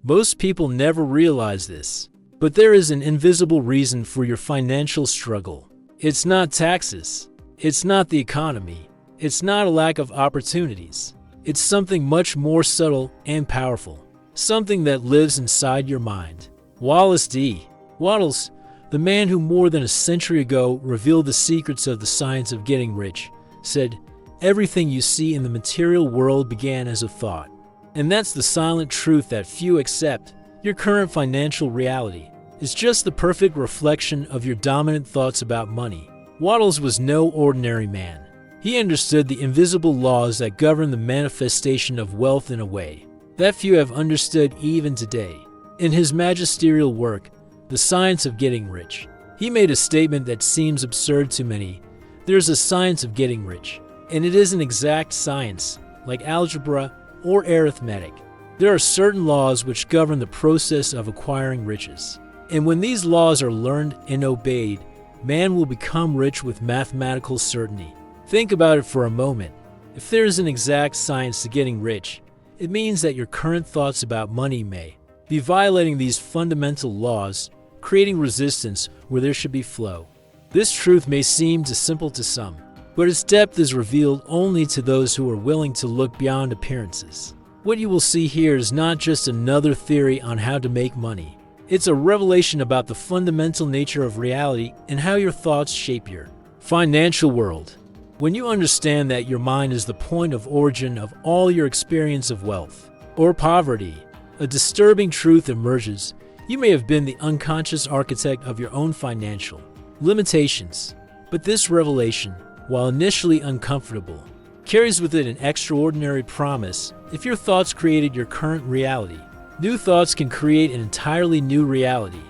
Most people never realize this, but there is an invisible reason for your financial struggle. It's not taxes. It's not the economy. It's not a lack of opportunities. It's something much more subtle and powerful. Something that lives inside your mind. Wallace D. Wattles, the man who more than a century ago revealed the secrets of the science of getting rich, said, "Everything you see in the material world began as a thought." And that's the silent truth that few accept. Your current financial reality is just the perfect reflection of your dominant thoughts about money. Wattles was no ordinary man. He understood the invisible laws that govern the manifestation of wealth in a way that few have understood even today. In his magisterial work, The Science of Getting Rich, he made a statement that seems absurd to many. There's a science of getting rich, and it is an exact science, like algebra or arithmetic. There are certain laws which govern the process of acquiring riches. And when these laws are learned and obeyed, man will become rich with mathematical certainty. Think about it for a moment. If there is an exact science to getting rich, it means that your current thoughts about money may be violating these fundamental laws, creating resistance where there should be flow. This truth may seem too simple to some, but its depth is revealed only to those who are willing to look beyond appearances. What you will see here is not just another theory on how to make money. It's a revelation about the fundamental nature of reality and how your thoughts shape your financial world. When you understand that your mind is the point of origin of all your experience of wealth or poverty, a disturbing truth emerges. You may have been the unconscious architect of your own financial limitations, but this revelation, while initially uncomfortable, carries with it an extraordinary promise. If your thoughts created your current reality, new thoughts can create an entirely new reality.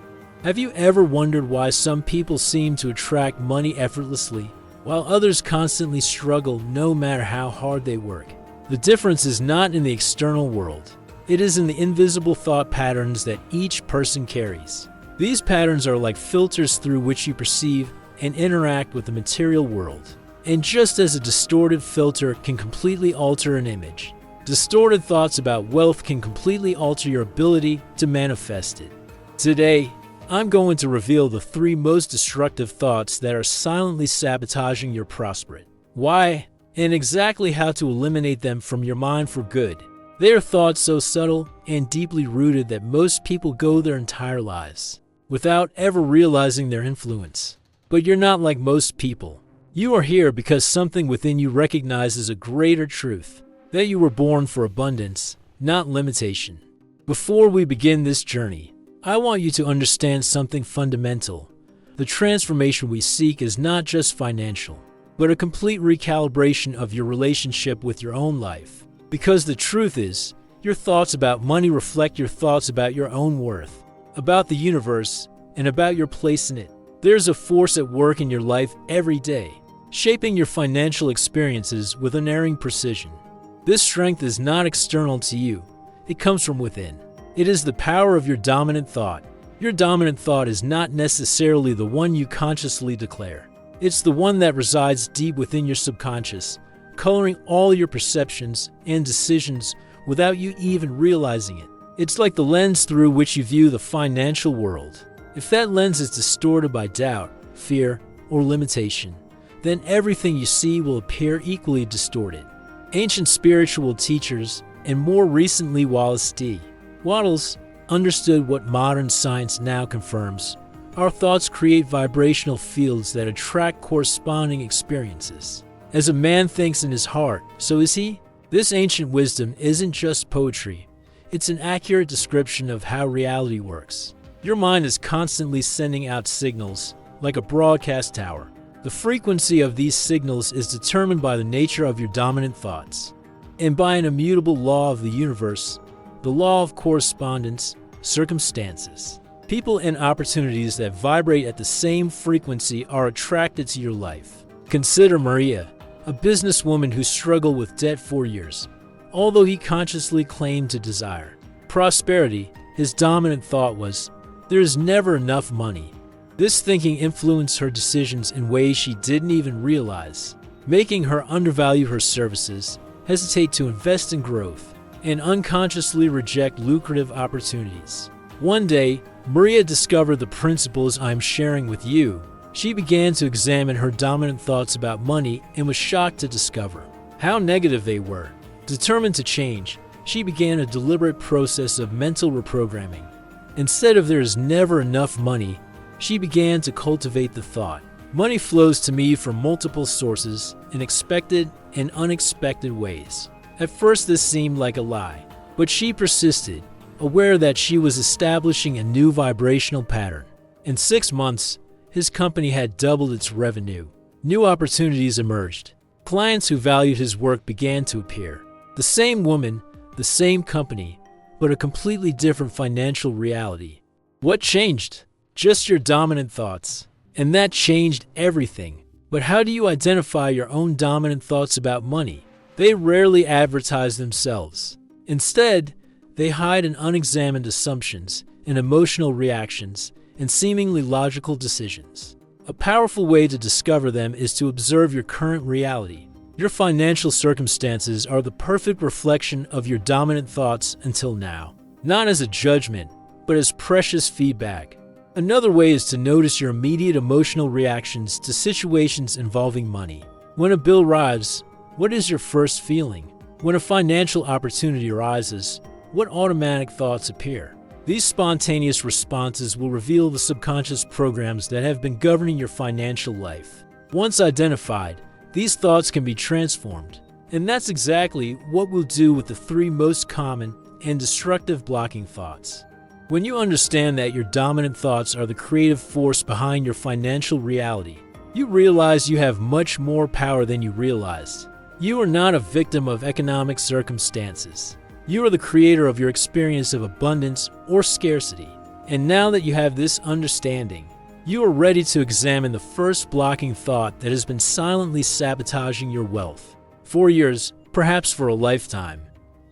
Have you ever wondered why some people seem to attract money effortlessly, while others constantly struggle no matter how hard they work? The difference is not in the external world. It is in the invisible thought patterns that each person carries. These patterns are like filters through which you perceive and interact with the material world. And just as a distorted filter can completely alter an image, distorted thoughts about wealth can completely alter your ability to manifest it. Today, I'm going to reveal the 3 most destructive thoughts that are silently sabotaging your prosperity, why, and exactly how to eliminate them from your mind for good. They are thoughts so subtle and deeply rooted that most people go their entire lives without ever realizing their influence. But you're not like most people. You are here because something within you recognizes a greater truth, that you were born for abundance, not limitation. Before we begin this journey, I want you to understand something fundamental. The transformation we seek is not just financial, but a complete recalibration of your relationship with your own life. Because the truth is, your thoughts about money reflect your thoughts about your own worth, about the universe, and about your place in it. There's a force at work in your life every day, shaping your financial experiences with unerring precision. This strength is not external to you. It comes from within. It is the power of your dominant thought. Your dominant thought is not necessarily the one you consciously declare. It's the one that resides deep within your subconscious, coloring all your perceptions and decisions without you even realizing it. It's like the lens through which you view the financial world. If that lens is distorted by doubt, fear, or limitation, then everything you see will appear equally distorted. Ancient spiritual teachers, and more recently Wallace D. Wattles, understood what modern science now confirms. Our thoughts create vibrational fields that attract corresponding experiences. As a man thinks in his heart, so is he. This ancient wisdom isn't just poetry. It's an accurate description of how reality works. Your mind is constantly sending out signals, like a broadcast tower. The frequency of these signals is determined by the nature of your dominant thoughts, and by an immutable law of the universe, the law of correspondence, circumstances. People and opportunities that vibrate at the same frequency are attracted to your life. Consider Maria, a businesswoman who struggled with debt for years. Although he consciously claimed to desire prosperity, his dominant thought was, "There is never enough money." This thinking influenced her decisions in ways she didn't even realize, making her undervalue her services, hesitate to invest in growth, and unconsciously reject lucrative opportunities. One day, Maria discovered the principles I'm sharing with you. She began to examine her dominant thoughts about money and was shocked to discover how negative they were. Determined to change, she began a deliberate process of mental reprogramming. Instead of "there is never enough money," she began to cultivate the thought, "Money flows to me from multiple sources in expected and unexpected ways." At first this seemed like a lie, but she persisted, aware that she was establishing a new vibrational pattern. In 6 months, his company had doubled its revenue. New opportunities emerged. Clients who valued his work began to appear. The same woman, the same company, but a completely different financial reality. What changed? Just your dominant thoughts. And that changed everything. But how do you identify your own dominant thoughts about money? They rarely advertise themselves. Instead, they hide in unexamined assumptions, in emotional reactions, and seemingly logical decisions. A powerful way to discover them is to observe your current reality. Your financial circumstances are the perfect reflection of your dominant thoughts until now, not as a judgment, but as precious feedback. Another way is to notice your immediate emotional reactions to situations involving money. When a bill arrives, what is your first feeling? When a financial opportunity arises, what automatic thoughts appear? These spontaneous responses will reveal the subconscious programs that have been governing your financial life. Once identified, these thoughts can be transformed. And that's exactly what we'll do with the 3 most common and destructive blocking thoughts. When you understand that your dominant thoughts are the creative force behind your financial reality, you realize you have much more power than you realized. You are not a victim of economic circumstances. You are the creator of your experience of abundance or scarcity. And now that you have this understanding, you are ready to examine the first blocking thought that has been silently sabotaging your wealth. For years, perhaps for a lifetime.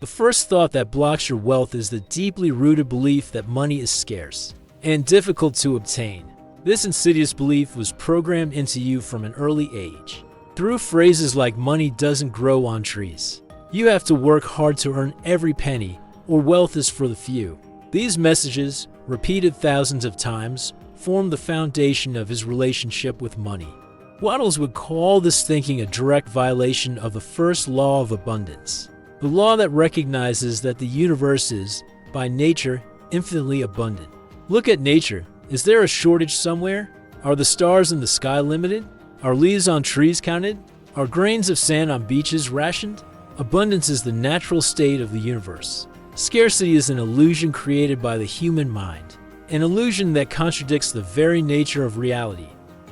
The first thought that blocks your wealth is the deeply rooted belief that money is scarce and difficult to obtain. This insidious belief was programmed into you from an early age. Through phrases like "money doesn't grow on trees," "you have to work hard to earn every penny," or "wealth is for the few." These messages, repeated thousands of times, formed the foundation of his relationship with money. Wattles would call this thinking a direct violation of the first law of abundance, the law that recognizes that the universe is, by nature, infinitely abundant. Look at nature. Is there a shortage somewhere? Are the stars in the sky limited? Are leaves on trees counted? Are grains of sand on beaches rationed? Abundance is the natural state of the universe. Scarcity is an illusion created by the human mind, an illusion that contradicts the very nature of reality.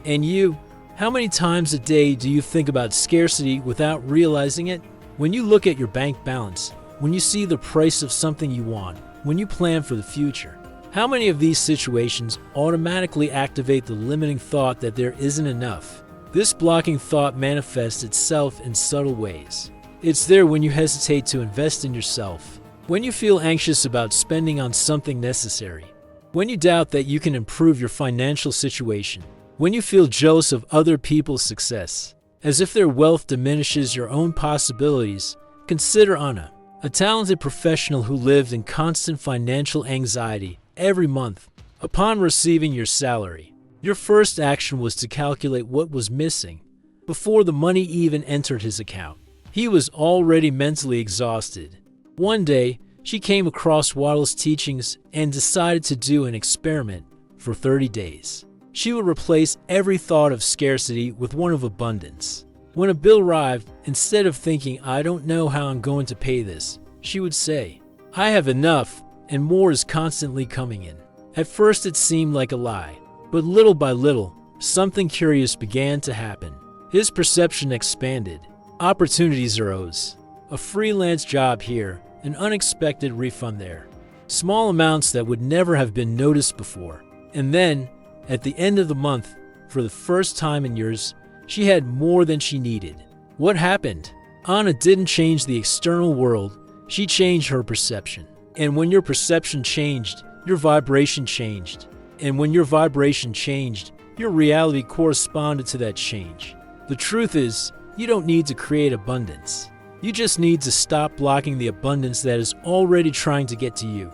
And you, how many times a day do you think about scarcity without realizing it? When you look at your bank balance, when you see the price of something you want, when you plan for the future, how many of these situations automatically activate the limiting thought that there isn't enough? This blocking thought manifests itself in subtle ways. It's there when you hesitate to invest in yourself, when you feel anxious about spending on something necessary, when you doubt that you can improve your financial situation, when you feel jealous of other people's success, as if their wealth diminishes your own possibilities. Consider Anna, a talented professional who lived in constant financial anxiety every month. Upon receiving your salary, your first action was to calculate what was missing. Before the money even entered his account, he was already mentally exhausted. One day, she came across Wattles' teachings and decided to do an experiment for 30 days. She would replace every thought of scarcity with one of abundance. When a bill arrived, instead of thinking, "I don't know how I'm going to pay this," she would say, "I have enough, and more is constantly coming in." At first it seemed like a lie, but little by little, something curious began to happen. His perception expanded. Opportunities arose. A freelance job here, an unexpected refund there. Small amounts that would never have been noticed before. And then, at the end of the month, for the first time in years, she had more than she needed. What happened? Anna didn't change the external world, she changed her perception. And when your perception changed, your vibration changed. And when your vibration changed, your reality corresponded to that change. The truth is, you don't need to create abundance. You just need to stop blocking the abundance that is already trying to get to you.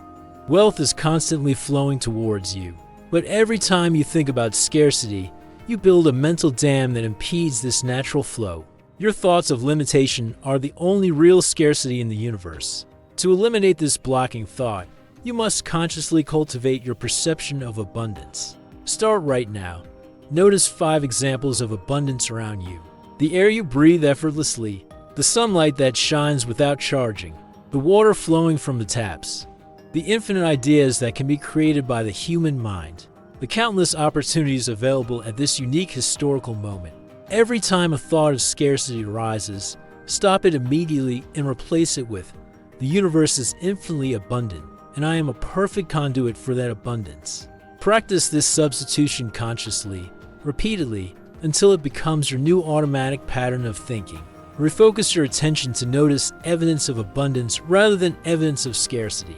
Wealth is constantly flowing towards you, but every time you think about scarcity, you build a mental dam that impedes this natural flow. Your thoughts of limitation are the only real scarcity in the universe. To eliminate this blocking thought, you must consciously cultivate your perception of abundance. Start right now. Notice 5 examples of abundance around you. The air you breathe effortlessly, the sunlight that shines without charging, the water flowing from the taps, the infinite ideas that can be created by the human mind, the countless opportunities available at this unique historical moment. Every time a thought of scarcity arises, stop it immediately and replace it with, "The universe is infinitely abundant, and I am a perfect conduit for that abundance." Practice this substitution consciously, repeatedly, until it becomes your new automatic pattern of thinking. Refocus your attention to notice evidence of abundance rather than evidence of scarcity.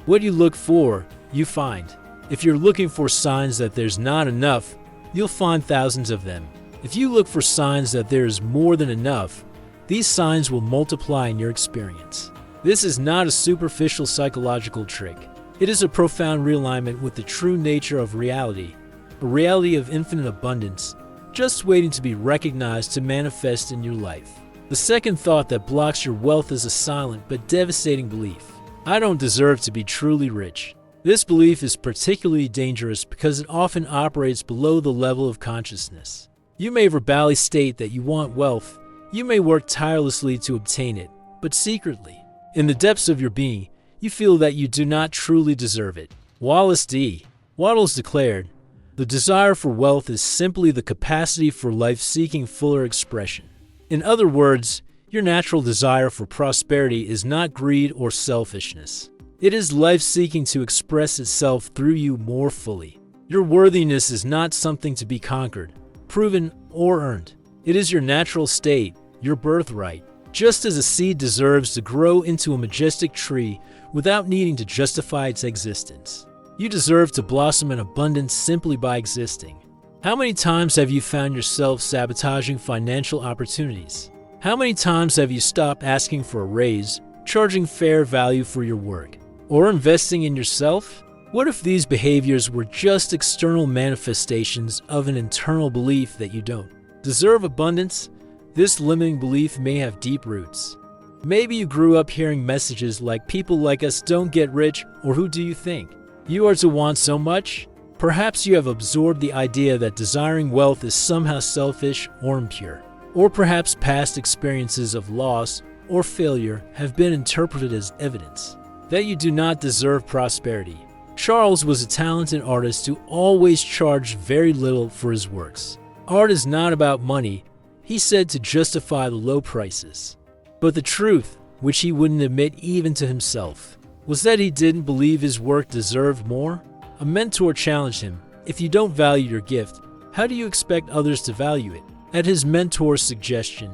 What you look for, you find. If you're looking for signs that there's not enough, you'll find thousands of them. If you look for signs that there is more than enough, these signs will multiply in your experience. This is not a superficial psychological trick. It is a profound realignment with the true nature of reality, a reality of infinite abundance, just waiting to be recognized to manifest in your life. The second thought that blocks your wealth is a silent but devastating belief. I don't deserve to be truly rich. This belief is particularly dangerous because it often operates below the level of consciousness. You may verbally state that you want wealth, you may work tirelessly to obtain it, but secretly, in the depths of your being, you feel that you do not truly deserve it. Wallace D. Wattles declared, "The desire for wealth is simply the capacity for life seeking fuller expression." In other words, your natural desire for prosperity is not greed or selfishness. It is life seeking to express itself through you more fully. Your worthiness is not something to be conquered, proven, or earned. It is your natural state, your birthright. Just as a seed deserves to grow into a majestic tree without needing to justify its existence, you deserve to blossom in abundance simply by existing. How many times have you found yourself sabotaging financial opportunities? How many times have you stopped asking for a raise, charging fair value for your work, or investing in yourself? What if these behaviors were just external manifestations of an internal belief that you don't deserve abundance? This limiting belief may have deep roots. Maybe you grew up hearing messages like "people like us don't get rich," or "who do you think you are to want so much?" Perhaps you have absorbed the idea that desiring wealth is somehow selfish or impure. Or perhaps past experiences of loss or failure have been interpreted as evidence that you do not deserve prosperity. Charles was a talented artist who always charged very little for his works. Art is not about money, he said, to justify the low prices. But the truth, which he wouldn't admit even to himself, was that he didn't believe his work deserved more. A mentor challenged him, "If you don't value your gift, how do you expect others to value it?" At his mentor's suggestion,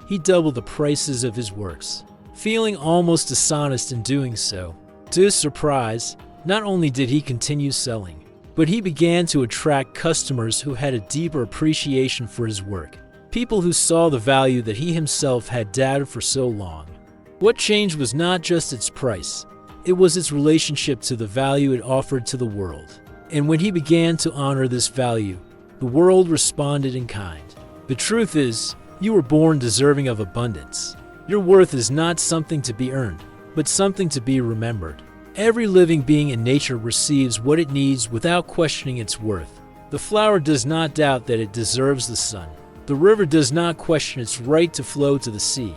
he doubled the prices of his works, feeling almost dishonest in doing so. To his surprise, not only did he continue selling, but he began to attract customers who had a deeper appreciation for his work, people who saw the value that he himself had doubted for so long. What changed was not just its price, it was its relationship to the value it offered to the world. And when he began to honor this value, the world responded in kind. The truth is, you were born deserving of abundance. Your worth is not something to be earned, but something to be remembered. Every living being in nature receives what it needs without questioning its worth. The flower does not doubt that it deserves the sun. The river does not question its right to flow to the sea.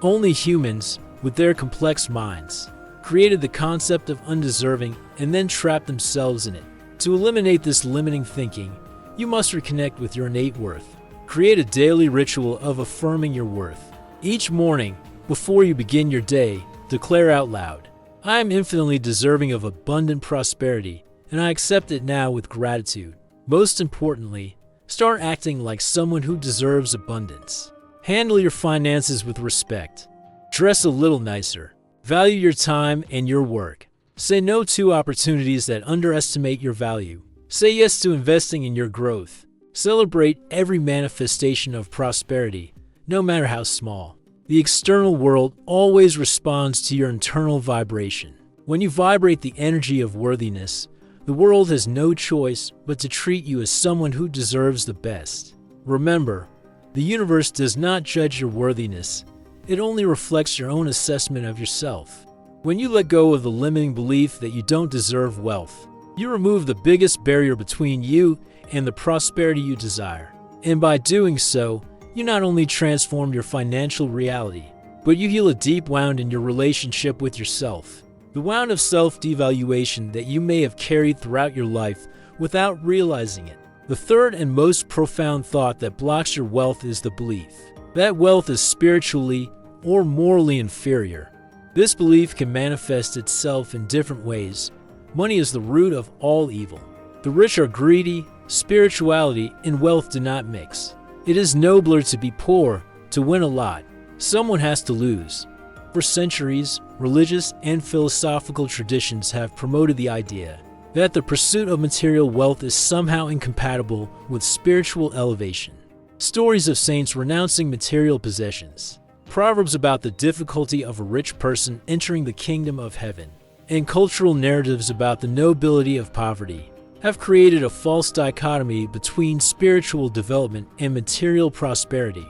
Only humans, with their complex minds, created the concept of undeserving and then trapped themselves in it. To eliminate this limiting thinking, you must reconnect with your innate worth. Create a daily ritual of affirming your worth. Each morning, before you begin your day, declare out loud, "I am infinitely deserving of abundant prosperity, and I accept it now with gratitude." Most importantly, start acting like someone who deserves abundance. Handle your finances with respect. Dress a little nicer. Value your time and your work. Say no to opportunities that underestimate your value. Say yes to investing in your growth. Celebrate every manifestation of prosperity, no matter how small. The external world always responds to your internal vibration. When you vibrate the energy of worthiness, the world has no choice but to treat you as someone who deserves the best. Remember, the universe does not judge your worthiness. It only reflects your own assessment of yourself. When you let go of the limiting belief that you don't deserve wealth, you remove the biggest barrier between you and the prosperity you desire. And by doing so, you not only transform your financial reality, but you heal a deep wound in your relationship with yourself. The wound of self-devaluation that you may have carried throughout your life without realizing it. The third and most profound thought that blocks your wealth is the belief that wealth is spiritually or morally inferior. This belief can manifest itself in different ways. Money is the root of all evil. The rich are greedy. Spirituality and wealth do not mix. It is nobler to be poor, to win a lot. Someone has to lose. For centuries, religious and philosophical traditions have promoted the idea that the pursuit of material wealth is somehow incompatible with spiritual elevation. Stories of saints renouncing material possessions, proverbs about the difficulty of a rich person entering the kingdom of heaven, and cultural narratives about the nobility of poverty have created a false dichotomy between spiritual development and material prosperity.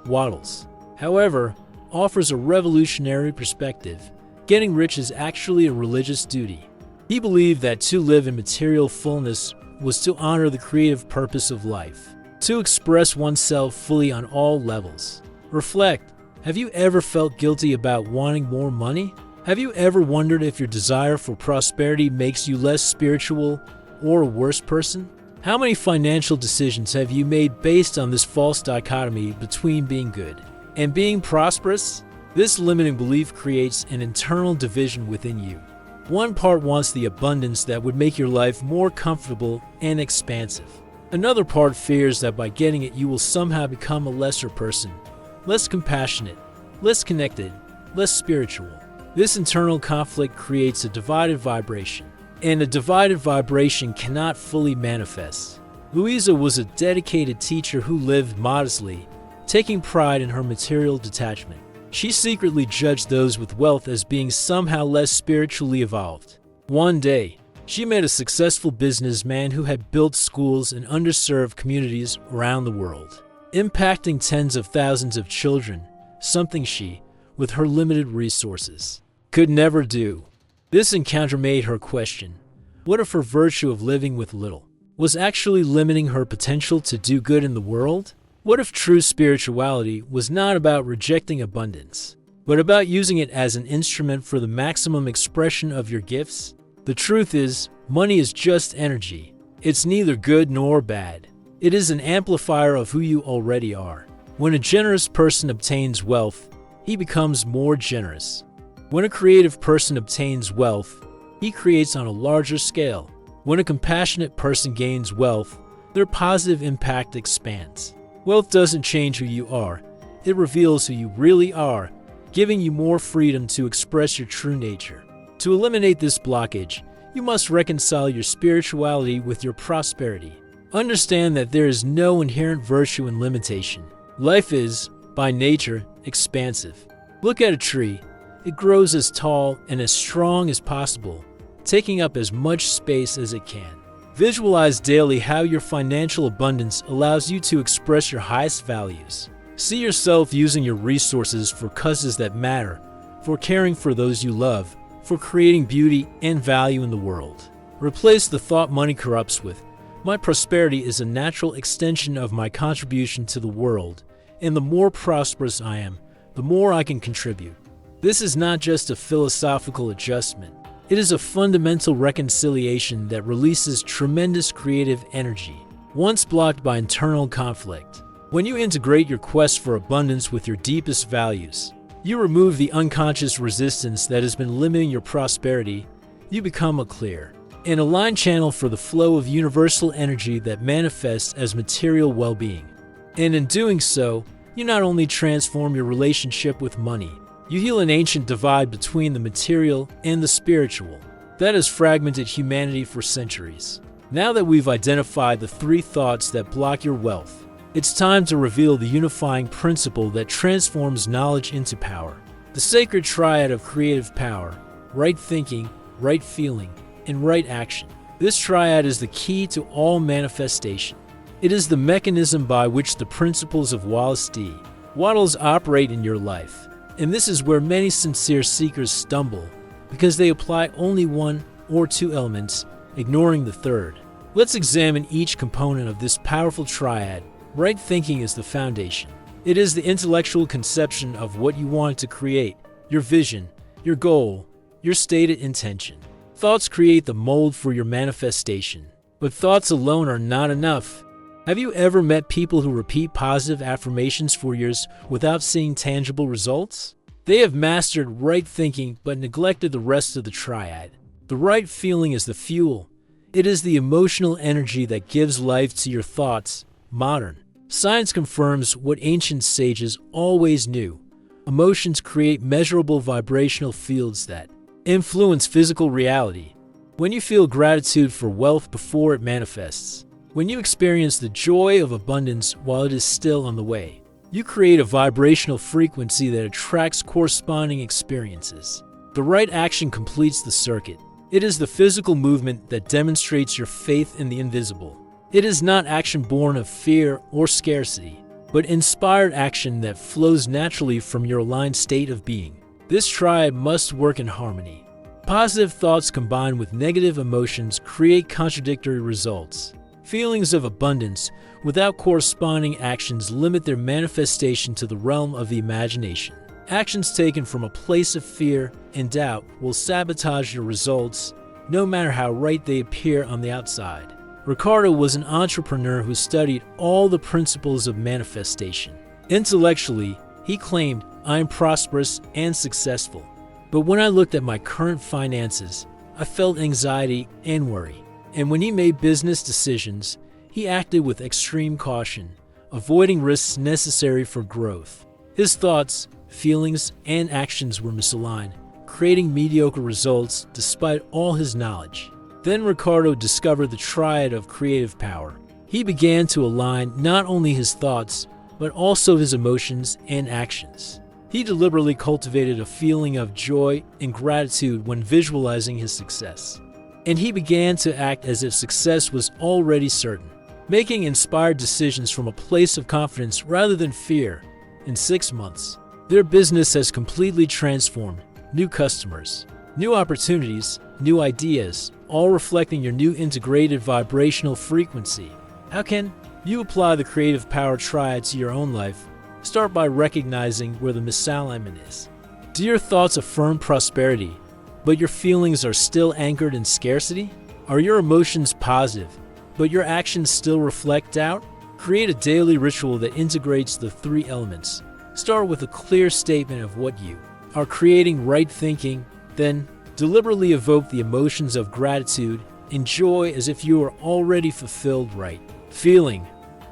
Wattles, however, offers a revolutionary perspective. Getting rich is actually a religious duty. He believed that to live in material fullness was to honor the creative purpose of life, to express oneself fully on all levels. Reflect. Have you ever felt guilty about wanting more money? Have you ever wondered if your desire for prosperity makes you less spiritual or a worse person? How many financial decisions have you made based on this false dichotomy between being good and being prosperous? This limiting belief creates an internal division within you. One part wants the abundance that would make your life more comfortable and expansive. Another part fears that by getting it you will somehow become a lesser person, less compassionate, less connected, less spiritual. This internal conflict creates a divided vibration, and a divided vibration cannot fully manifest. Louisa was a dedicated teacher who lived modestly, taking pride in her material detachment. She secretly judged those with wealth as being somehow less spiritually evolved. One day, she met a successful businessman who had built schools in underserved communities around the world, impacting tens of thousands of children, something she, with her limited resources, could never do. This encounter made her question, what if her virtue of living with little was actually limiting her potential to do good in the world? What if true spirituality was not about rejecting abundance, but about using it as an instrument for the maximum expression of your gifts? The truth is, money is just energy. It's neither good nor bad. It is an amplifier of who you already are. When a generous person obtains wealth, he becomes more generous. When a creative person obtains wealth, he creates on a larger scale. When a compassionate person gains wealth, their positive impact expands. Wealth doesn't change who you are. It reveals who you really are, giving you more freedom to express your true nature. To eliminate this blockage, you must reconcile your spirituality with your prosperity. Understand that there is no inherent virtue in limitation. Life is, by nature, expansive. Look at a tree. It grows as tall and as strong as possible, taking up as much space as it can. Visualize daily how your financial abundance allows you to express your highest values. See yourself using your resources for causes that matter, for caring for those you love, for creating beauty and value in the world. Replace the thought money corrupts with, my prosperity is a natural extension of my contribution to the world, and the more prosperous I am, the more I can contribute. This is not just a philosophical adjustment. It is a fundamental reconciliation that releases tremendous creative energy, once blocked by internal conflict. When you integrate your quest for abundance with your deepest values, you remove the unconscious resistance that has been limiting your prosperity. You become a clear and aligned channel for the flow of universal energy that manifests as material well-being. And in doing so, you not only transform your relationship with money, you heal an ancient divide between the material and the spiritual that has fragmented humanity for centuries. Now that we've identified the 3 thoughts that block your wealth, It's time to reveal the unifying principle that transforms knowledge into power. The sacred triad of creative power: right thinking, right feeling, and right action. This triad is the key to all manifestation. It is the mechanism by which the principles of Wallace D. Wattles operate in your life. And this is where many sincere seekers stumble, because they apply only one or two elements, ignoring the third. Let's examine each component of this powerful triad. Right thinking is the foundation. It is the intellectual conception of what you want to create, your vision, your goal, your stated intention. Thoughts create the mold for your manifestation, but thoughts alone are not enough. Have you ever met people who repeat positive affirmations for years without seeing tangible results? They have mastered right thinking but neglected the rest of the triad. The right feeling is the fuel. It is the emotional energy that gives life to your thoughts. Modern science confirms what ancient sages always knew. Emotions create measurable vibrational fields that influence physical reality. When you feel gratitude for wealth before it manifests, when you experience the joy of abundance while it is still on the way, you create a vibrational frequency that attracts corresponding experiences. The right action completes the circuit. It is the physical movement that demonstrates your faith in the invisible. It is not action born of fear or scarcity, but inspired action that flows naturally from your aligned state of being. This triad must work in harmony. Positive thoughts combined with negative emotions create contradictory results. Feelings of abundance without corresponding actions limit their manifestation to the realm of the imagination. Actions taken from a place of fear and doubt will sabotage your results, no matter how right they appear on the outside. Ricardo was an entrepreneur who studied all the principles of manifestation. Intellectually, he claimed, "I am prosperous and successful." But when I looked at my current finances, I felt anxiety and worry. And when he made business decisions, he acted with extreme caution, avoiding risks necessary for growth. His thoughts, feelings, and actions were misaligned, creating mediocre results despite all his knowledge. Then Ricardo discovered the triad of creative power. He began to align not only his thoughts, but also his emotions and actions. He deliberately cultivated a feeling of joy and gratitude when visualizing his success. And he began to act as if success was already certain, making inspired decisions from a place of confidence rather than fear. In 6 months, their business has completely transformed. New customers, new opportunities, new ideas, all reflecting your new integrated vibrational frequency. How can you apply the creative power triad to your own life? Start by recognizing where the misalignment is. Do your thoughts affirm prosperity, but your feelings are still anchored in scarcity? Are your emotions positive, but your actions still reflect doubt? Create a daily ritual that integrates the three elements. Start with a clear statement of what you are creating: right thinking, then deliberately evoke the emotions of gratitude and joy as if you are already fulfilled. Right feeling.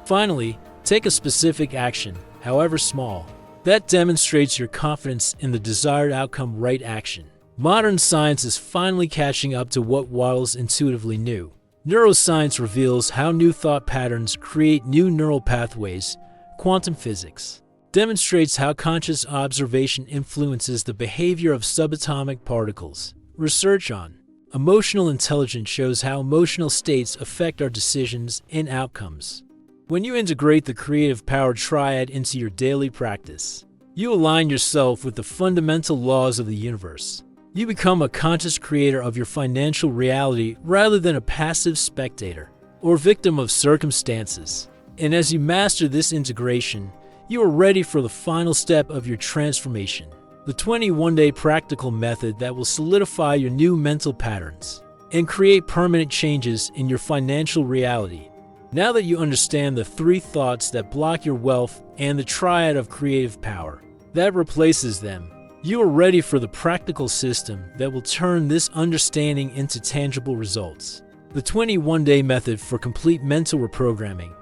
Finally, take a specific action, however small, that demonstrates your confidence in the desired outcome. Right action. Modern science is finally catching up to what Wattles intuitively knew. Neuroscience reveals how new thought patterns create new neural pathways. Quantum physics demonstrates how conscious observation influences the behavior of subatomic particles. Research on emotional intelligence shows how emotional states affect our decisions and outcomes. When you integrate the creative power triad into your daily practice, you align yourself with the fundamental laws of the universe. You become a conscious creator of your financial reality rather than a passive spectator or victim of circumstances. And as you master this integration, you are ready for the final step of your transformation, the 21-day practical method that will solidify your new mental patterns and create permanent changes in your financial reality. Now that you understand the three thoughts that block your wealth and the triad of creative power that replaces them, you are ready for the practical system that will turn this understanding into tangible results. The 21-day method for complete mental reprogramming.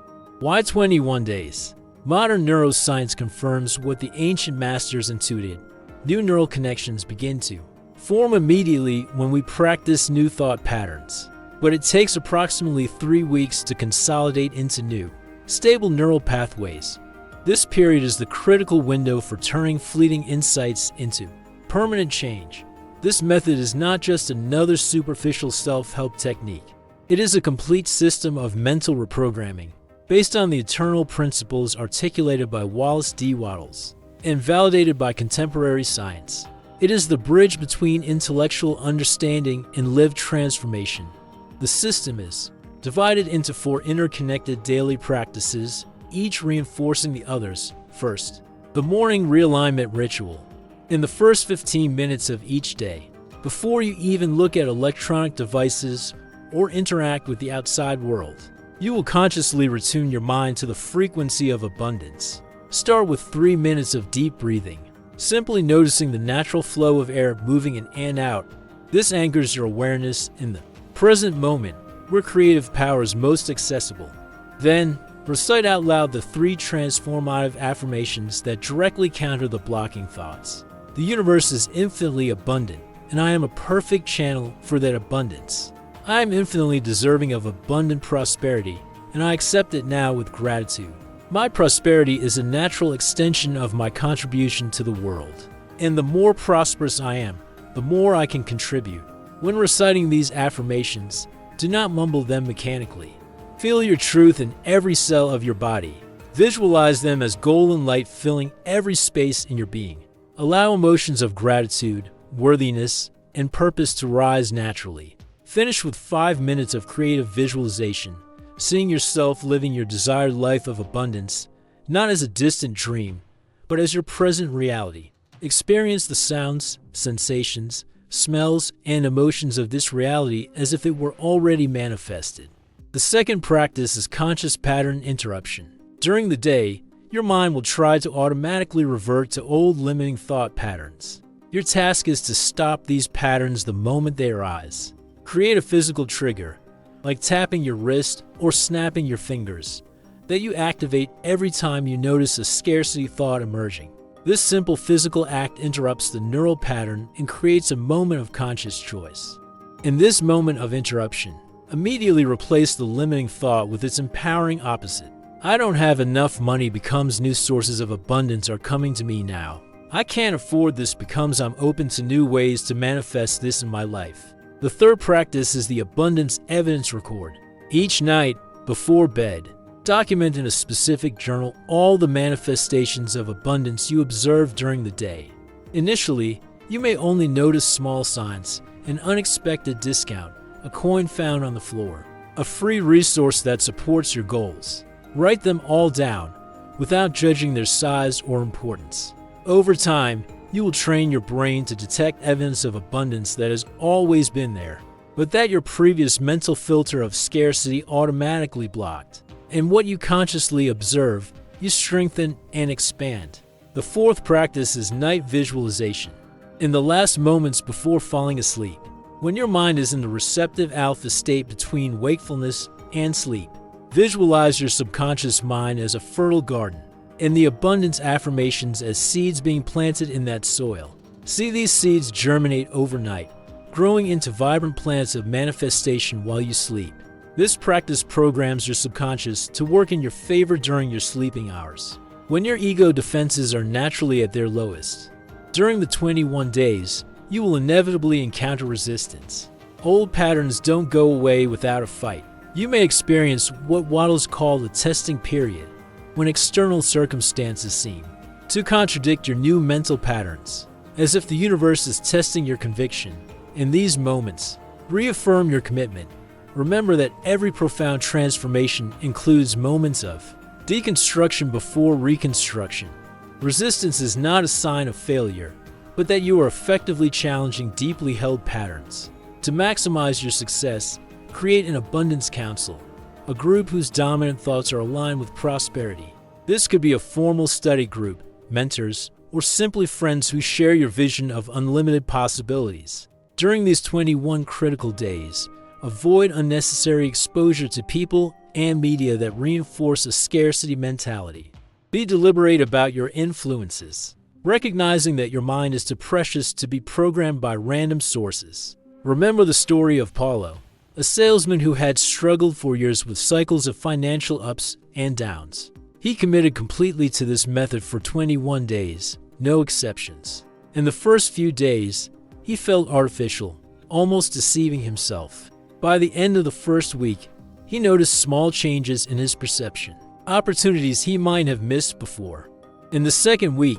Why 21 days? Modern neuroscience confirms what the ancient masters intuited. New neural connections begin to form immediately when we practice new thought patterns, but it takes approximately 3 weeks to consolidate into new stable neural pathways. This period is the critical window for turning fleeting insights into permanent change. This method is not just another superficial self-help technique. It is a complete system of mental reprogramming based on the eternal principles articulated by Wallace D. Wattles and validated by contemporary science. It is the bridge between intellectual understanding and lived transformation. The system is divided into 4 interconnected daily practices, each reinforcing the others. First, the morning realignment ritual. In the first 15 minutes of each day, before you even look at electronic devices or interact with the outside world, you will consciously retune your mind to the frequency of abundance. Start with 3 minutes of deep breathing, simply noticing the natural flow of air moving in and out. This anchors your awareness in the present moment, where creative power is most accessible. Then, recite out loud the 3 transformative affirmations that directly counter the blocking thoughts. The universe is infinitely abundant, and I am a perfect channel for that abundance. I am infinitely deserving of abundant prosperity, and I accept it now with gratitude. My prosperity is a natural extension of my contribution to the world, and the more prosperous I am, the more I can contribute. When reciting these affirmations, do not mumble them mechanically. Feel your truth in every cell of your body. Visualize them as golden light filling every space in your being. Allow emotions of gratitude, worthiness, and purpose to rise naturally. Finish with 5 minutes of creative visualization, seeing yourself living your desired life of abundance, not as a distant dream, but as your present reality. Experience the sounds, sensations, smells, and emotions of this reality as if it were already manifested. The second practice is conscious pattern interruption. During the day, your mind will try to automatically revert to old limiting thought patterns. Your task is to stop these patterns the moment they arise. Create a physical trigger, like tapping your wrist or snapping your fingers, that you activate every time you notice a scarcity thought emerging. This simple physical act interrupts the neural pattern and creates a moment of conscious choice. In this moment of interruption, immediately replace the limiting thought with its empowering opposite. I don't have enough money becomes new sources of abundance are coming to me now. I can't afford this becomes I'm open to new ways to manifest this in my life. The third practice is the abundance evidence record. Each night, before bed, document in a specific journal all the manifestations of abundance you observe during the day. Initially, you may only notice small signs, an unexpected discount, a coin found on the floor, a free resource that supports your goals. Write them all down, without judging their size or importance. Over time, you will train your brain to detect evidence of abundance that has always been there, but that your previous mental filter of scarcity automatically blocked. And what you consciously observe, you strengthen and expand. The fourth practice is night visualization. In the last moments before falling asleep, when your mind is in the receptive alpha state between wakefulness and sleep, visualize your subconscious mind as a fertile garden, and the abundance affirmations as seeds being planted in that soil. See these seeds germinate overnight, growing into vibrant plants of manifestation while you sleep. This practice programs your subconscious to work in your favor during your sleeping hours, when your ego defenses are naturally at their lowest. During the 21 days, you will inevitably encounter resistance. Old patterns don't go away without a fight. You may experience what Wattles called a testing period, when external circumstances seem to contradict your new mental patterns, as if the universe is testing your conviction. In these moments, reaffirm your commitment. Remember that every profound transformation includes moments of deconstruction before reconstruction. Resistance is not a sign of failure, but that you are effectively challenging deeply held patterns. To maximize your success, create an abundance council, a group whose dominant thoughts are aligned with prosperity. This could be a formal study group, mentors, or simply friends who share your vision of unlimited possibilities. During these 21 critical days, avoid unnecessary exposure to people and media that reinforce a scarcity mentality. Be deliberate about your influences, recognizing that your mind is too precious to be programmed by random sources. Remember the story of Paulo, a salesman who had struggled for years with cycles of financial ups and downs. He committed completely to this method for 21 days, no exceptions. In the first few days, he felt artificial, almost deceiving himself. By the end of the first week, he noticed small changes in his perception, opportunities he might have missed before. In the second week,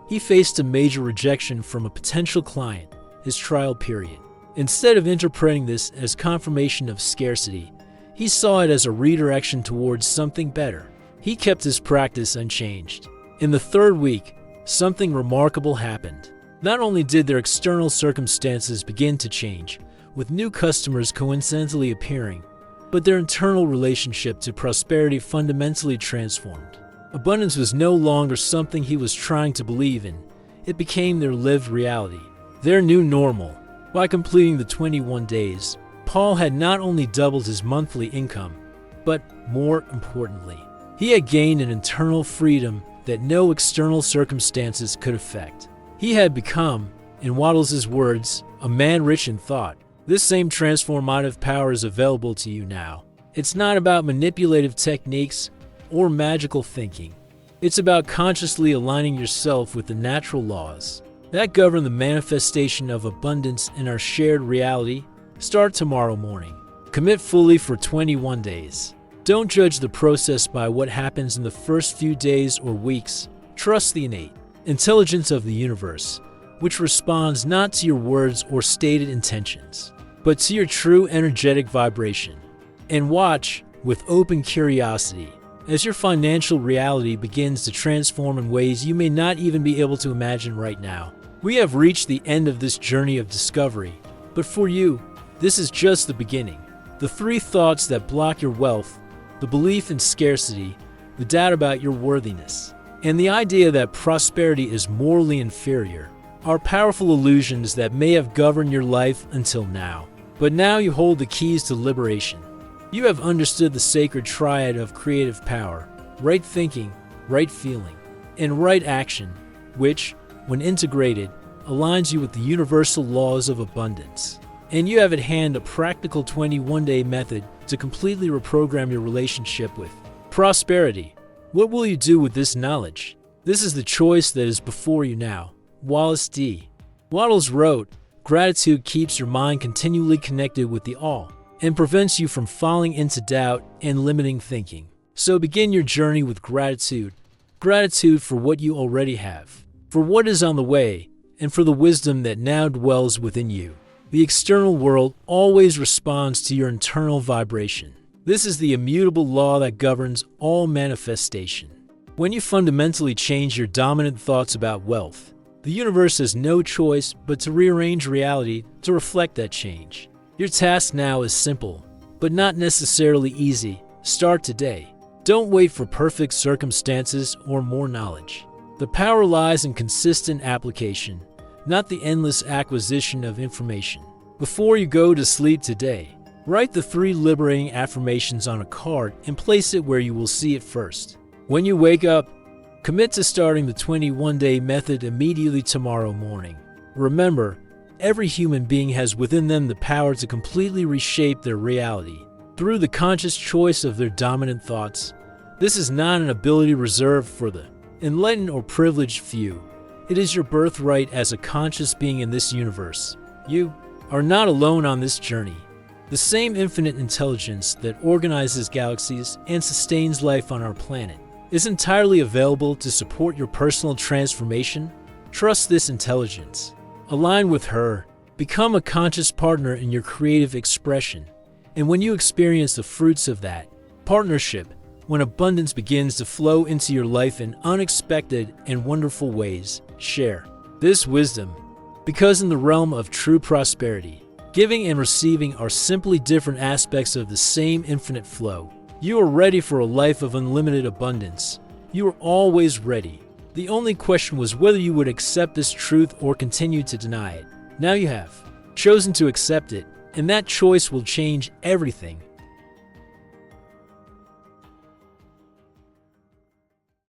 he faced a major rejection from a potential client, his trial period. Instead of interpreting this as confirmation of scarcity, he saw it as a redirection towards something better. He kept his practice unchanged. In the third week, something remarkable happened. Not only did their external circumstances begin to change, with new customers coincidentally appearing, but their internal relationship to prosperity fundamentally transformed. Abundance was no longer something he was trying to believe in. It became their lived reality, their new normal. By completing the 21 days, Paul had not only doubled his monthly income, but more importantly, he had gained an internal freedom that no external circumstances could affect. He had become, in Wattles' words, a man rich in thought. This same transformative power is available to you now. It's not about manipulative techniques or magical thinking. It's about consciously aligning yourself with the natural laws that govern the manifestation of abundance in our shared reality. Start tomorrow morning. Commit fully for 21 days. Don't judge the process by what happens in the first few days or weeks. Trust the innate intelligence of the universe, which responds not to your words or stated intentions, but to your true energetic vibration. And watch with open curiosity as your financial reality begins to transform in ways you may not even be able to imagine right now. We have reached the end of this journey of discovery, but for you, this is just the beginning. The 3 thoughts that block your wealth, the belief in scarcity, the doubt about your worthiness, and the idea that prosperity is morally inferior, are powerful illusions that may have governed your life until now. But now you hold the keys to liberation. You have understood the sacred triad of creative power, right thinking, right feeling, and right action, which, when integrated, aligns you with the universal laws of abundance. And you have at hand a practical 21-day method to completely reprogram your relationship with prosperity. What will you do with this knowledge? This is the choice that is before you now. Wallace D. Wattles wrote, "Gratitude keeps your mind continually connected with the all and prevents you from falling into doubt and limiting thinking." So begin your journey with gratitude. Gratitude for what you already have, for what is on the way, and for the wisdom that now dwells within you. The external world always responds to your internal vibration. This is the immutable law that governs all manifestation. When you fundamentally change your dominant thoughts about wealth, the universe has no choice but to rearrange reality to reflect that change. Your task now is simple, but not necessarily easy. Start today. Don't wait for perfect circumstances or more knowledge. The power lies in consistent application, not the endless acquisition of information. Before you go to sleep today, write the 3 liberating affirmations on a card and place it where you will see it first. When you wake up, commit to starting the 21-day method immediately tomorrow morning. Remember, every human being has within them the power to completely reshape their reality through the conscious choice of their dominant thoughts. This is not an ability reserved for the enlightened or privileged few. It is your birthright as a conscious being in this universe. You are not alone on this journey. The same infinite intelligence that organizes galaxies and sustains life on our planet is entirely available to support your personal transformation. Trust this intelligence. Align with her. Become a conscious partner in your creative expression. And when you experience the fruits of that partnership, when abundance begins to flow into your life in unexpected and wonderful ways, share this wisdom. Because in the realm of true prosperity, giving and receiving are simply different aspects of the same infinite flow. You are ready for a life of unlimited abundance. You are always ready. The only question was whether you would accept this truth or continue to deny it. Now you have chosen to accept it, and that choice will change everything.